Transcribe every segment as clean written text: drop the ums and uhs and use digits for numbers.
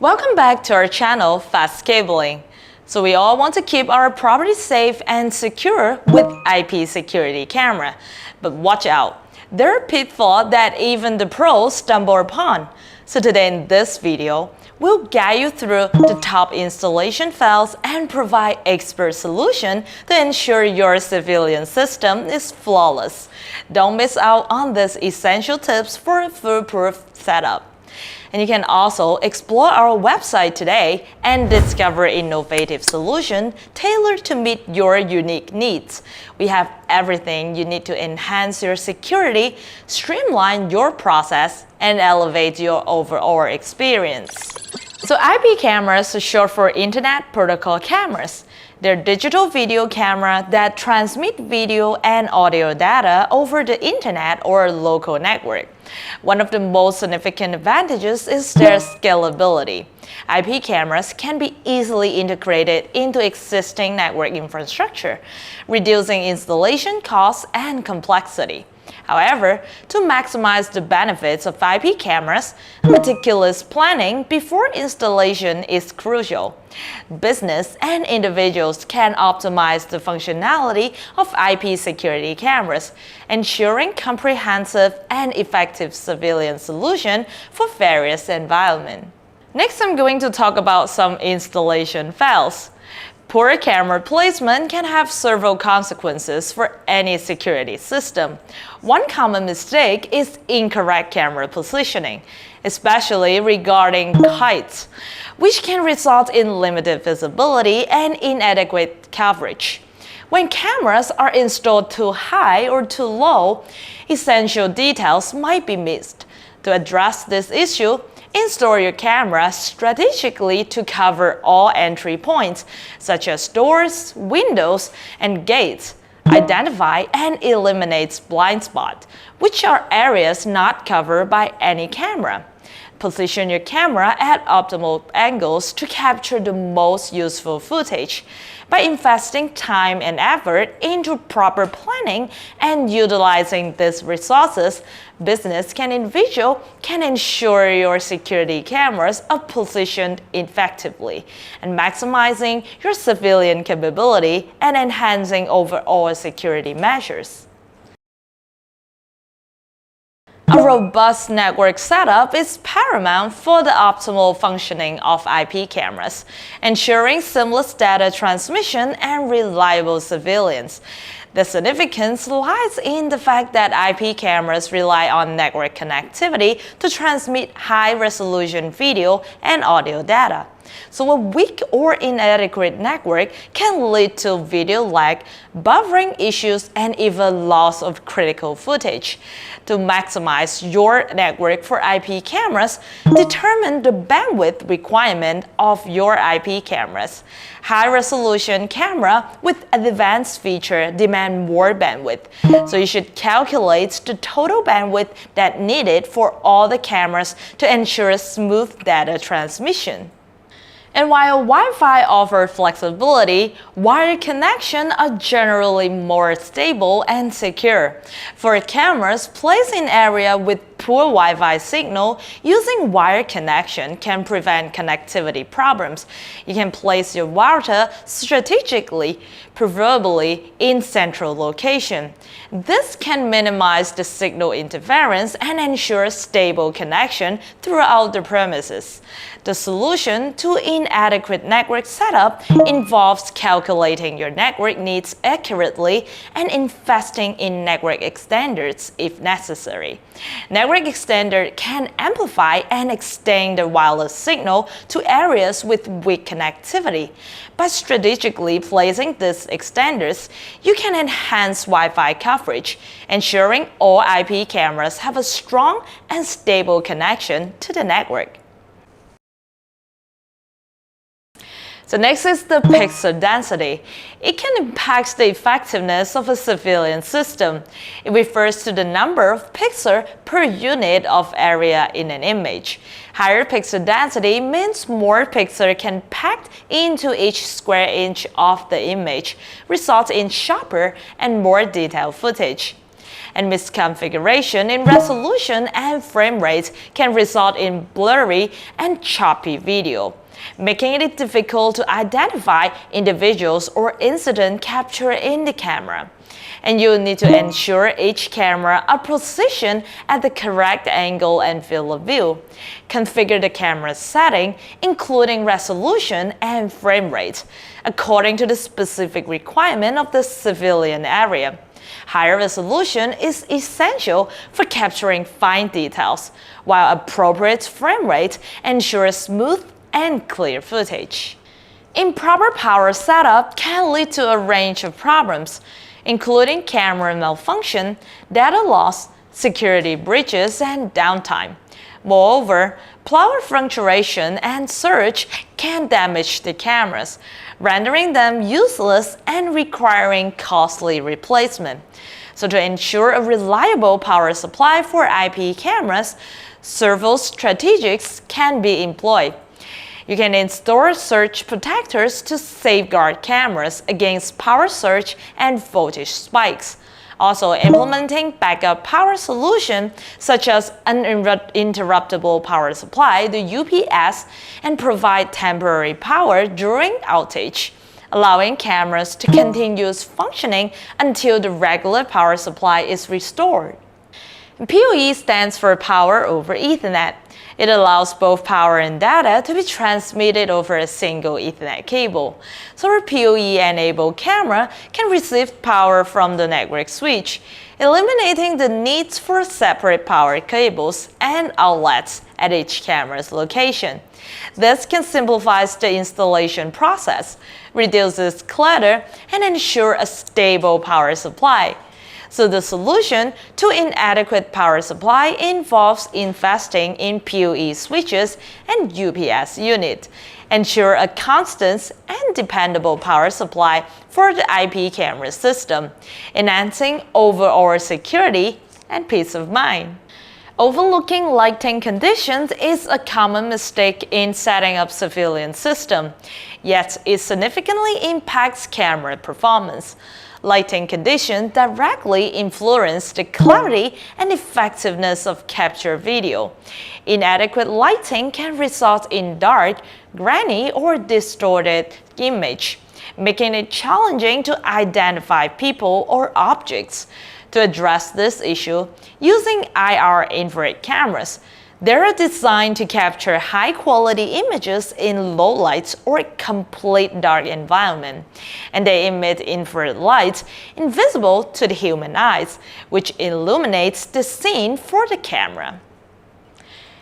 Welcome back to our channel, FASTCABLING. So we all want to keep our property safe and secure with IP security camera. But watch out, there are pitfalls that even the pros stumble upon. So today in this video, we'll guide you through the top installation files and provide expert solution to ensure your civilian system is flawless. Don't miss out on these essential tips for a foolproof setup. And you can also explore our website today and discover innovative solutions tailored to meet your unique needs. We have everything you need to enhance your security, streamline your process, and elevate your overall experience. So IP cameras are short for Internet Protocol cameras. They're digital video camera that transmit video and audio data over the internet or local network. One of the most significant advantages is their scalability. IP cameras can be easily integrated into existing network infrastructure, reducing installation costs and complexity. However, to maximize the benefits of IP cameras, meticulous planning before installation is crucial. Business and individuals can optimize the functionality of IP security cameras, ensuring comprehensive and effective civilian solution for various environments. Next, I'm going to talk about some installation fails. Poor camera placement can have several consequences for any security system. One common mistake is incorrect camera positioning, especially regarding height, which can result in limited visibility and inadequate coverage. When cameras are installed too high or too low, essential details might be missed. To address this issue, install your camera strategically to cover all entry points, such as doors, windows, and gates. Identify and eliminate blind spots, which are areas not covered by any camera. Position your camera at optimal angles to capture the most useful footage. By investing time and effort into proper planning and utilizing these resources, business and individual can ensure your security cameras are positioned effectively and maximizing your civilian capability and enhancing overall security measures. A robust network setup is paramount for the optimal functioning of IP cameras, ensuring seamless data transmission and reliable surveillance. The significance lies in the fact that IP cameras rely on network connectivity to transmit high-resolution video and audio data. So a weak or inadequate network can lead to video lag, buffering issues, and even loss of critical footage. To maximize your network for IP cameras, determine the bandwidth requirement of your IP cameras. High-resolution camera with advanced feature demand more bandwidth, so you should calculate the total bandwidth that needed for all the cameras to ensure smooth data transmission. And while Wi-Fi offers flexibility, wired connections are generally more stable and secure. For cameras placed in areas with poor Wi-Fi signal, using wired connection can prevent connectivity problems. You can place your router strategically, preferably in central location. This can minimize the signal interference and ensure stable connection throughout the premises. The solution to inadequate network setup involves calculating your network needs accurately and investing in network extenders if necessary. Network extender can amplify and extend the wireless signal to areas with weak connectivity. By strategically placing these extenders, you can enhance Wi-Fi coverage, ensuring all IP cameras have a strong and stable connection to the network. So next is the pixel density. It can impact the effectiveness of a civilian system. It refers to the number of pixels per unit of area in an image. Higher pixel density means more pixels can packed into each square inch of the image, resulting in sharper and more detailed footage. and misconfiguration in resolution and frame rate can result in blurry and choppy video, making it difficult to identify individuals or incident captured in the camera. And you'll need to ensure each camera are positioned at the correct angle and field of view. Configure the camera setting, including resolution and frame rate, according to the specific requirement of the civilian area. Higher resolution is essential for capturing fine details, while appropriate frame rate ensures smooth and clear footage. Improper power setup can lead to a range of problems, including camera malfunction, data loss, security breaches, and downtime. Moreover, power fluctuation and surge can damage the cameras, rendering them useless and requiring costly replacement. So to ensure a reliable power supply for IP cameras, several strategies can be employed. You can install surge protectors to safeguard cameras against power surge and voltage spikes. Also, implementing backup power solution such as uninterruptible power supply, the UPS, and provide temporary power during outage, allowing cameras to continue functioning until the regular power supply is restored. PoE stands for Power over Ethernet. It allows both power and data to be transmitted over a single Ethernet cable. So a PoE-enabled camera can receive power from the network switch, eliminating the need for separate power cables and outlets at each camera's location. This can simplify the installation process, reduces clutter, and ensure a stable power supply. So the solution to inadequate power supply involves investing in PoE switches and UPS unit. Ensure a constant and dependable power supply for the IP camera system, enhancing overall security and peace of mind. Overlooking lighting conditions is a common mistake in setting up civilian system, yet it significantly impacts camera performance. Lighting conditions directly influence the clarity and effectiveness of captured video. Inadequate lighting can result in dark, grainy, or distorted image, making it challenging to identify people or objects. To address this issue, using IR infrared cameras, they are designed to capture high-quality images in low light or complete dark environment, and they emit infrared light invisible to the human eyes, which illuminates the scene for the camera.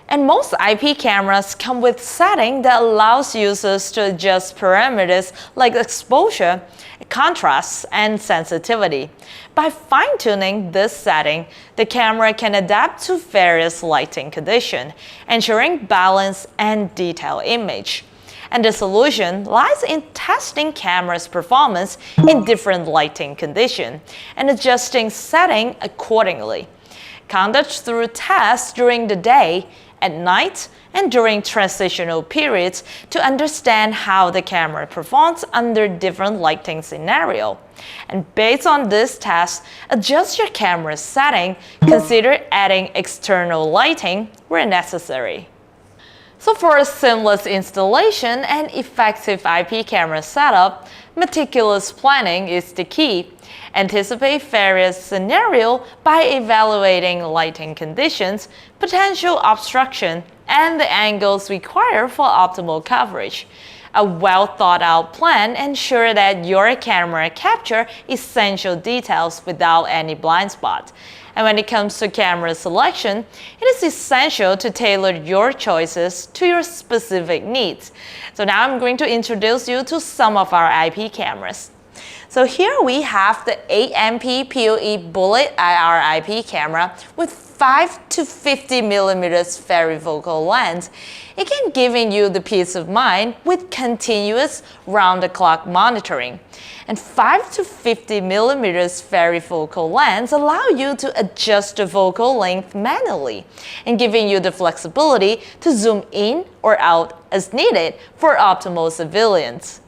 And most IP cameras come with setting that allows users to adjust parameters like exposure, contrast, and sensitivity. By fine-tuning this setting, the camera can adapt to various lighting conditions, ensuring balance and detailed image. And the solution lies in testing camera's performance in different lighting conditions and adjusting setting accordingly. Conduct through tests during the day, at night, and during transitional periods to understand how the camera performs under different lighting scenarios. And based on this test, adjust your camera setting, consider adding external lighting where necessary. So for a seamless installation and effective IP camera setup, meticulous planning is the key. Anticipate various scenarios by evaluating lighting conditions, potential obstruction, and the angles required for optimal coverage. A well-thought-out plan ensures that your camera captures essential details without any blind spot. And when it comes to camera selection, it is essential to tailor your choices to your specific needs. So now I'm going to introduce you to some of our IP cameras. So here we have the 8MP PoE Bullet IR IP camera with 5 to 50 millimeters varifocal lens. It can give you the peace of mind with continuous round-the-clock monitoring. And 5 to 50 millimeters varifocal lens allow you to adjust the focal length manually and giving you the flexibility to zoom in or out as needed for optimal surveillance.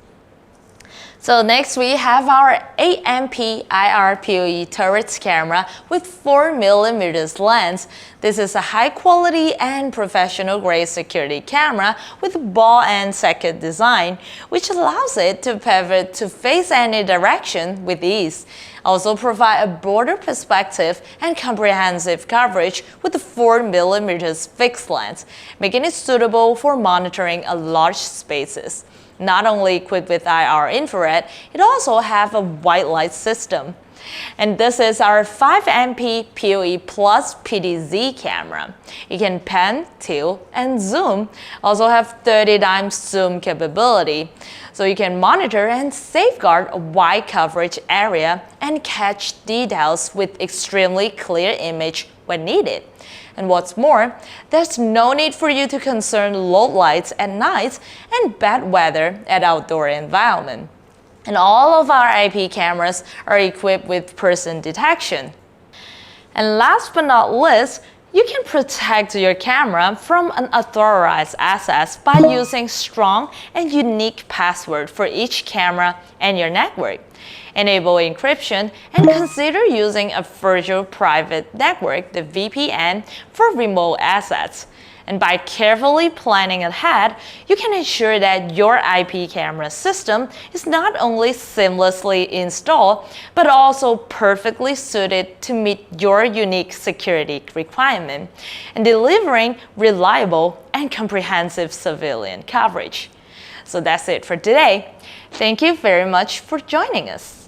So next we have our 8MP IR PoE turret camera with 4mm lens. This is a high quality and professional grade security camera with ball and socket design, which allows it to pivot to face any direction with ease. Also provide a broader perspective and comprehensive coverage with the 4mm fixed lens, making it suitable for monitoring a large spaces. Not only equipped with IR infrared, it also has a white light system. And this is our 5MP PoE Plus PTZ camera. It can pan, tilt, and zoom. Also have 30 times zoom capability. So you can monitor and safeguard a wide coverage area and catch details with extremely clear image when needed. And what's more, there's no need for you to concern low lights at night and bad weather at outdoor environment. And all of our IP cameras are equipped with person detection. And last but not least, you can protect your camera from unauthorized access by using strong and unique password for each camera and your network. Enable encryption and consider using a virtual private network, the VPN, for remote access. And by carefully planning ahead, you can ensure that your IP camera system is not only seamlessly installed, but also perfectly suited to meet your unique security requirement and delivering reliable and comprehensive civilian coverage. So that's it for today. Thank you very much for joining us.